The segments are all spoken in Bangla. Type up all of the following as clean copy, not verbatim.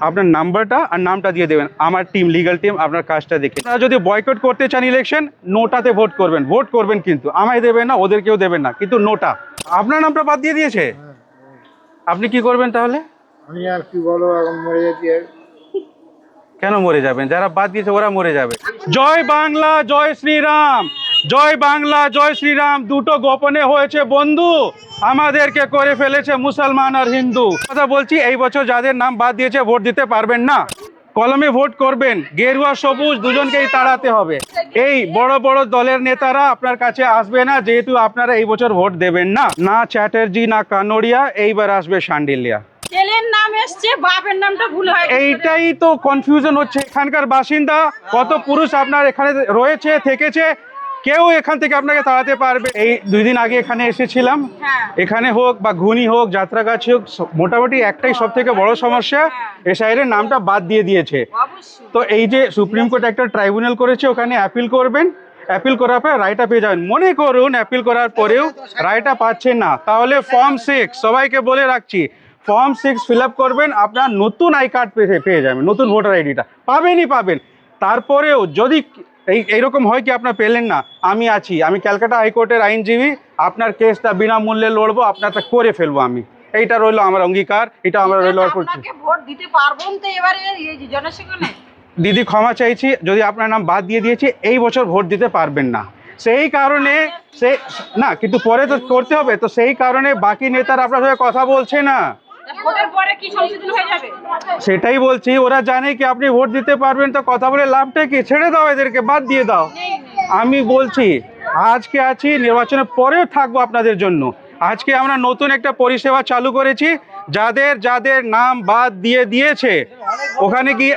আপনার নাম্বারটা আর নামটা দিয়ে দেবেন, আমার টিম, লিগ্যাল টিম আপনার কাজটা দেখে। আপনারা যদি বয়কট করতে চান ইলেকশন, নোটাতে ভোট করবেন কিন্তু আমায় দেবেন না, ওদেরকেও দেবেন না, কিন্তু নোটা। আপনার নামটা বাদ দিয়ে দিয়েছে, আপনি কি করবেন তাহলে? আমি আর কি বলবো, এখন মরে যাচ্ছি। কেন মরে যাবেন? যারা বাদ দিয়েছে ওরা মরে যাবে। জয় বাংলা, জয় শ্রীরাম। জয় বাংলা, জয় শ্রীরাম দুটো গোপনে হয়েছে বন্ধু, আমাদেরকে করে ফেলেছে মুসলমান আর হিন্দু। কথা বলছি, এই বছর যাদের নাম বাদ দিয়েছে ভোট দিতে পারবেন না, কলমে ভোট করবেন। গেরুয়া সবুজ দুজনকেই তাড়াতে হবে। এই বড় বড় দলের নেতারা আপনার কাছে আসবে না, যেহেতু আপনারা এই বছর ভোট দেবেন না। না চ্যাটার্জি না কানোরিয়া, এইবার আসবে শান্ডিলিয়া। ছেলের নাম এসছে, বাপের নামটা ভুল হয়। এইটাই তো কনফিউশন হচ্ছে। এখানকার বাসিন্দা কত পুরুষ আপনার এখানে রয়েছে, থেকেছে, কেউ এখান থেকে আপনাকে তাড়াতে পারবে? এই 2 দিন আগে এখানে এসেছিলাম, এখানে হোক বা ঘুনি হোক, যাত্রাগাছি হোক, মোটামুটি একটাই সব থেকে বড় সমস্যা, এসআইয়ের নামটা বাদ দিয়ে দিয়েছে। তো এই যে সুপ্রিম কোর্ট একটা ট্রাইব্যুনাল করেছে, ওখানে অ্যাপিল করবেন, অ্যাপিল করার পর রায়টা পেয়ে যাবেন। মনে করুন অ্যাপিল করার পরেও রায়টা পাচ্ছেন না, তাহলে ফর্ম 6, সবাইকে বলে রাখছি, ফর্ম 6 ফিল আপ করবেন, আপনার নতুন আই কার্ড পেয়ে যাবেন, নতুন ভোটার আইডিটা পাবেন। তারপরেও যদি এইরকম হয় কি আপনার পেলেন না, আমি আছি, আমি ক্যালকাটা হাইকোর্টের আইনজীবী, আপনার কেসটা বিনামূল্যে লড়বো, আপনারটা করে ফেলবো আমি। এইটা রইলো আমার অঙ্গীকার, এটা আমরা রইলো। ভোট দিতে পারবেন তো এবারে জনসাধারণে? দিদি ক্ষমা চাইছি, যদি আপনার নাম বাদ দিয়ে দিয়েছি, এই বছর ভোট দিতে পারবেন না। সেই কারণে না, কিন্তু পরে তো করতে হবে, তো সেই কারণে বাকি নেতারা আপনার সাথে কথা বলছে না। ভোটের পরে কি সংশোধন হয়ে যাবে? সেটাই বলছি, ওরা জানে কি আপনি ভোট দিতে পারবেন, তো কথা বলে লাভটা কি? ছেড়ে দাও, এদেরকে বাদ দিয়ে দাও। আমি বলছি আজকে আছি, নির্বাচনের পরেও থাকবো আপনাদের জন্য। আজকে আমরা নতুন একটা পরিষেবা চালু করেছি, যাদের নাম বাদ দিয়ে দিয়েছে ওখানে গিয়ে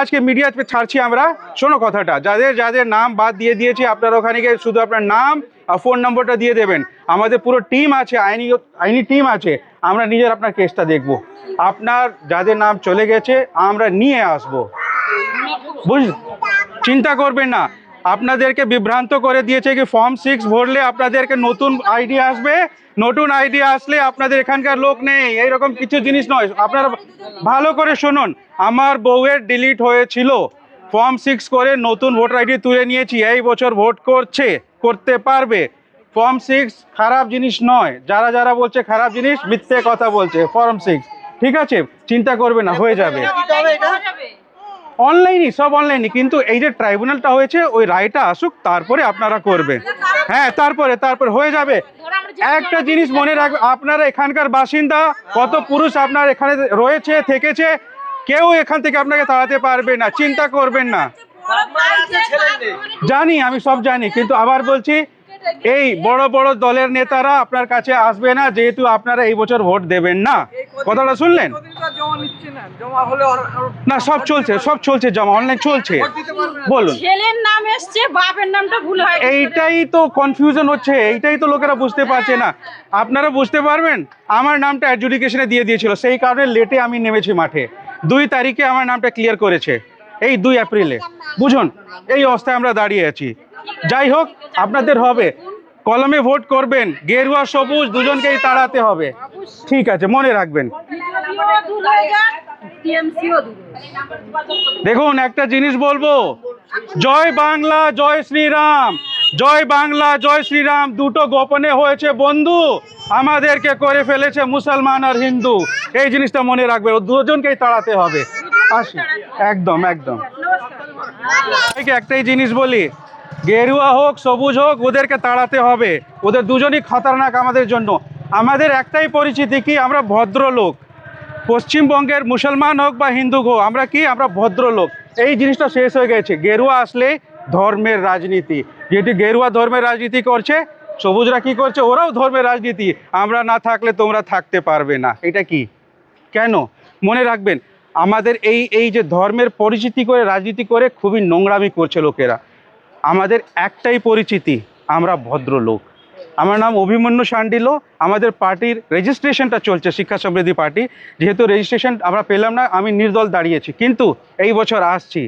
আজকে মিডিয়াতে ছাড়ছি আমরা। শোনো কথাটা, যাদের নাম বাদ দিয়ে দিয়েছে, আপনারা ওখানে গিয়ে শুধু আপনার নাম আর ফোন নম্বরটা দিয়ে দেবেন। আমাদের পুরো টিম আছে, আইনি টিম আছে, আমরা নিজের আপনার কেসটা দেখব। আপনার যাদের নাম চলে গেছে আমরা নিয়ে আসবো, চিন্তা করবেন না। আপনাদেরকে বিভ্রান্ত করে দিয়েছে কি ফর্ম 6 ভরলে আপনাদেরকে নতুন আইডি আসবে, নতুন আইডি আসলে আপনাদের এখানকার লোক নেই, এইরকম কিছু জিনিস নয়। আপনারা ভালো করে শুনুন, আমার বউয়ের ডিলিট হয়েছিল, ফর্ম 6 করে নতুন ভোটার আইডি তুলে নিয়েছি, এই বছর ভোট করতে পারবে। ফর্ম 6 খারাপ জিনিস নয়, যারা বলছে খারাপ জিনিস, মিথ্যে কথা বলছে। ফর্ম 6 ঠিক আছে, চিন্তা করবে না, হয়ে যাবে। অনলাইনই, সব অনলাইনই, কিন্তু এই যে ট্রাইব্যুনালটা হয়েছে, ওই রায়টা আসুক, তারপরে আপনারা করবেন। হ্যাঁ, তারপরে হয়ে যাবে। একটা জিনিস মনে রাখবেন, আপনারা এখানকার বাসিন্দা, কত পুরুষ আপনার এখানে রয়েছে, থেকেছে, কেউ এখান থেকে আপনাকে তাড়াতে পারবে না, চিন্তা করবেন না। জানি, আমি সব জানি, কিন্তু আবার বলছি, এই বড় বড় দলের নেতারা আপনার কাছে আসবে না, যেহেতু আপনারা এই বছর ভোট দেবেন না। কথাটা শুনলেন না? সব চলছে, জমা অনলাইন চলছে। বলুন, ছেলের নাম এসছে, বাপের নামটা ভুল হয়। এইটাই তো কনফিউশন হচ্ছে, এইটাই তো লোকেরা বুঝতে পারছে না। আপনারা বুঝতে পারবেন, আমার নামটা অ্যাডজুডিকেশনে দিয়ে দিয়েছিল, সেই কারণে লেটে আমি নেমেছি মাঠে। 2 তারিখে আমার নামটা ক্লিয়ার করেছে, এই 2 এপ্রিলে। বুঝুন, এই অবস্থায় আমরা দাঁড়িয়ে আছি। যাই হোক, আপনাদের হবে, কলমে ভোট করবেন, গেরুয়া সবুজ দুজনকেই তাড়াতে হবে। ঠিক আছে, মনে রাখবেন। দেখুন, একটা জিনিস বলবো, জয় বাংলা, জয় শ্রীরাম। জয় বাংলা, জয় শ্রীরাম দুটো গোপনে হয়েছে বন্ধু, আমাদেরকে করে ফেলেছে মুসলমান আর হিন্দু। এই জিনিসটা মনে রাখবে, ও দুজনকেই তাড়াতে হবে। আসি, একদম। একটাই জিনিস বলি, গেরুয়া হোক সবুজ হোক, ওদেরকে তাড়াতে হবে, ওদের দুজনই খতরনাক আমাদের জন্য। আমাদের একটাই পরিচিতি কি, আমরা ভদ্রলোক। পশ্চিমবঙ্গের মুসলমান হোক বা হিন্দু হোক, আমরা ভদ্রলোক। এই জিনিসটা শেষ হয়ে গেছে। গেরুয়া আসলে ধর্মের রাজনীতি, যেটি গেরুয়া ধর্মের রাজনীতি করছে, সবুজরা কি করছে, ওরাও ধর্মের রাজনীতি। আমরা না থাকলে তোমরা থাকতে পারবে না, এটা কি? কেন? মনে রাখবেন, আমাদের এই যে ধর্মের পরিচিতি করে রাজনীতি করে খুবই নোংরামি করছে লোকেরা। আমাদের একটাই পরিচিতি, আমরা ভদ্রলোক। আমার নাম অভিমন্যু শান্ডিলো, আমাদের পার্টির রেজিস্ট্রেশনটা চলছে, শিক্ষা সমৃদ্ধি পার্টি। যেহেতু রেজিস্ট্রেশন আমরা পেলাম না, আমি নির্দল দাঁড়িয়েছি, কিন্তু এই বছর আসছি।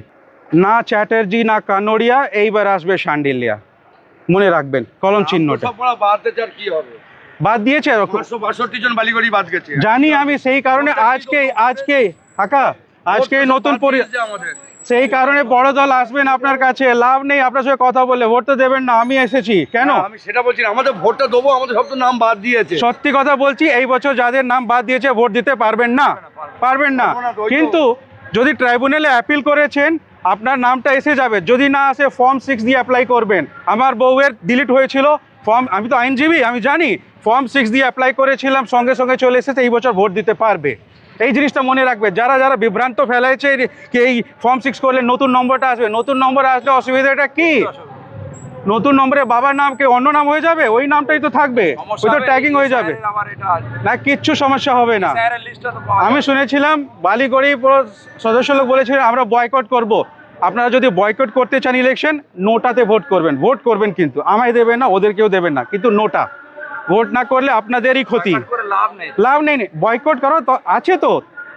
না চ্যাটার্জি না কানোরিয়া, এইবার আসবে শান্ডিলিয়া, মনে রাখবেন কলম চিহ্নটা। বাদ দিয়েছে, 562 জন বালিগড়ি বাদ গেছে। জানি আমি, সেই কারণে আজকে কাকা আজকে এই নতুন সেই কারণে বড় দল আসবেন আপনার কাছে, লাভ নেই আপনার সঙ্গে কথা বলে, ভোট তো দেবেন না। আমি এসেছি কেন? আমি সেটা বলছি না, আমাদের ভোটটা দেবো, আমাদের সব তো নাম বাদ দিয়েছে। সত্যি কথা বলছি, এই বছর যাদের নাম বাদ দিয়েছে ভোট দিতে পারবেন না, পারবেন না। কিন্তু যদি ট্রাইব্যুনালে অ্যাপিল করেছেন আপনার নামটা এসে যাবে, যদি না আসে ফর্ম 6 দিয়ে অ্যাপ্লাই করবেন। আমার বউয়ের ডিলিট হয়েছিল ফর্ম, আমি তো আইনজীবী, আমি জানি, ফর্ম 6 দিয়ে অ্যাপ্লাই করেছিলাম, সঙ্গে সঙ্গে চলে এসেছে, এই বছর ভোট দিতে পারবে। এই জিনিসটা মনে রাখবে, যারা যারা বিভ্রান্ত ফেলাইছে কি এই ফর্ম 6 করলে নতুন নম্বরটা আসবে, নতুন নম্বর আসলে অসুবিধাটা কি? নতুন নম্বরে বাবার নাম কি অন্য নাম হয়ে যাবে? ওই নামটাই তো থাকবে, ওই তো ট্যাগিং হয়ে যাবে না, কিচ্ছু সমস্যা হবে না। আমি শুনেছিলাম বালিগড়ি সদস্য লোক বলেছিলেন আমরা বয়কট করব। আপনারা যদি বয়কট করতে চান ইলেকশন, নোটাতে ভোট করবেন, ভোট করবেন, কিন্তু আমায় দেবেন না, ওদেরকেও দেবেন না, কিন্তু নোটা ভোট না করলে আপনাদেরই ক্ষতি, লাভ নেই। বয়কট করো তো আছে তো,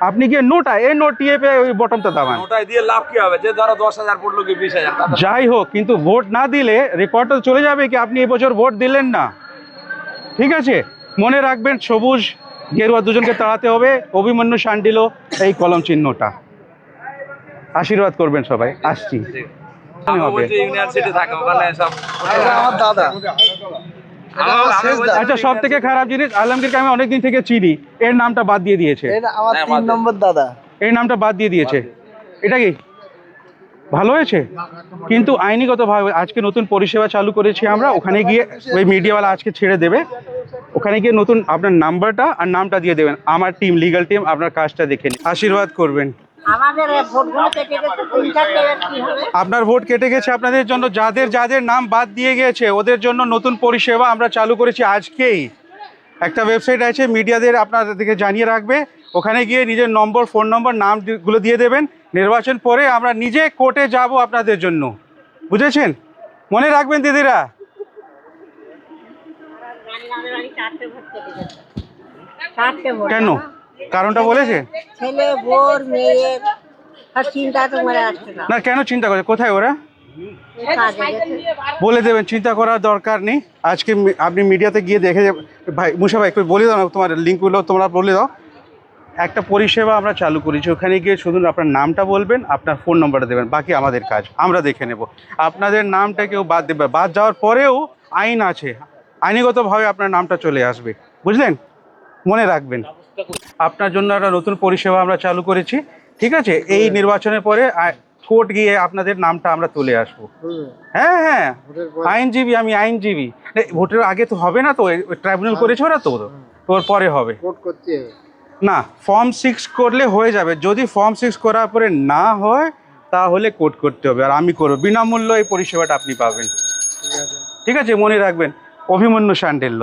আপনি গিয়ে নোটা এ নোট টিএপে ওই বটমটা দাবান, ওটাই দিয়ে লাভ কি হবে? যে ধরো 10,000 পড়লো কি 20,000, যাই হোক, কিন্তু ভোট না দিলে রেকর্ডটা চলে যাবে কি আপনি এবছর ভোট দিলেন না। ঠিক আছে, মনে রাখবেন সবুজ গেরুয়া দুজনকে তাড়াতে হবে, অভিমন্যু শান্ডিলো এই কলম চিহ্নটা। আশীর্বাদ করবেন সবাই, আসছি। ইউনিভার্সিটি থাকে ওখানে সব। আমার দাদা। আচ্ছা, সব থেকে খারাপ জিনিস, আলমগীরকে আমি অনেকদিন থেকে চিনি, এর নামটা বাদ দিয়ে দিয়েছে, আমার 3 নম্বর দাদা। এই নামটা বাদ দিয়ে দিয়েছে, এটা কি ভালো হয়েছে? কিন্তু আইনিগতভাবে আজকে নতুন পরিষেবা চালু করেছি আমরা, ওখানে গিয়ে ওই মিডিয়াওয়ালা আজকে ছেড়ে দেবে, ওখানে গিয়ে নতুন আপনার নাম্বারটা আর নামটা দিয়ে দেবেন, আমার টিম, লিগ্যাল টিম আপনার কাজটা দেখে নিন, আশীর্বাদ করবেন। আমাদের ভোটগুলো কেটে গেছে, 3-4 এবার কি হবে? আপনার ভোট কেটে গেছে, আপনাদের জন্য যাদের যাদের নাম বাদ দিয়ে গেছে ওদের জন্য নতুন পরিষেবা আমরা চালু করেছি আজকেই। একটা ওয়েবসাইট আছে, মিডিয়াদের আপনাদেরকে জানিয়ে রাখবে, ওখানে গিয়ে নিজের নম্বর, ফোন নম্বর, নামগুলো দিয়ে দেবেন। নির্বাচন পরে আমরা নিজে কোর্টে যাব আপনাদের জন্য, বুঝেছেন? মনে রাখবেন দিদিরা। আমাদের বাড়ি 4টে ভোট কেটে গেছে, 4টে ভোট। কেন? কারণটা বলেছে? ছেলে বোর মেয়ের আর চিন্তা তো মরে আসছে না, না, কেন চিন্তা করে? কোথায় ওরা? কাজে গেছে। বলে দেবেন, চিন্তা করার দরকার নেই। আজকে আপনি মিডিয়াতে গিয়ে দেখে ভাই, মুসা ভাই একটু বলে দাও না, তোমার লিঙ্কগুলো তোমরা বলে দাও। একটা পরিষেবা আমরা চালু করেছি, ওখানে গিয়ে শুধু আপনার নামটা বলবেন, আপনার ফোন নম্বরটা দেবেন, বাকি আমাদের কাজ আমরা দেখে নেব। আপনাদের নামটা কেউ বাদ দেবে, বাদ যাওয়ার পরেও আইন আছে, আইনিগতভাবে আপনার নামটা চলে আসবে, বুঝলেন? মনে রাখবেন, আপনার জন্য একটা নতুন পরিষেবা আমরা চালু করেছি। ঠিক আছে, এই নির্বাচনের পরে কোর্ট গিয়ে আপনাদের নামটা আমরা তুলে আসবো। হ্যাঁ হ্যাঁ, আইনজীবী, আমি আইনজীবী। ভোটের আগে তো হবে না তো, ট্রাইব্যুনাল করেছে ওরা, তো ওর পরে হবে না। ফর্ম 6 করলে হয়ে যাবে, যদি ফর্ম 6 করার পরে না হয় তাহলে কোর্ট করতে হবে, আর আমি করবো, বিনামূল্য এই পরিষেবাটা আপনি পাবেন। ঠিক আছে, মনে রাখবেন, অভিমন্যু শান্ডিল্য।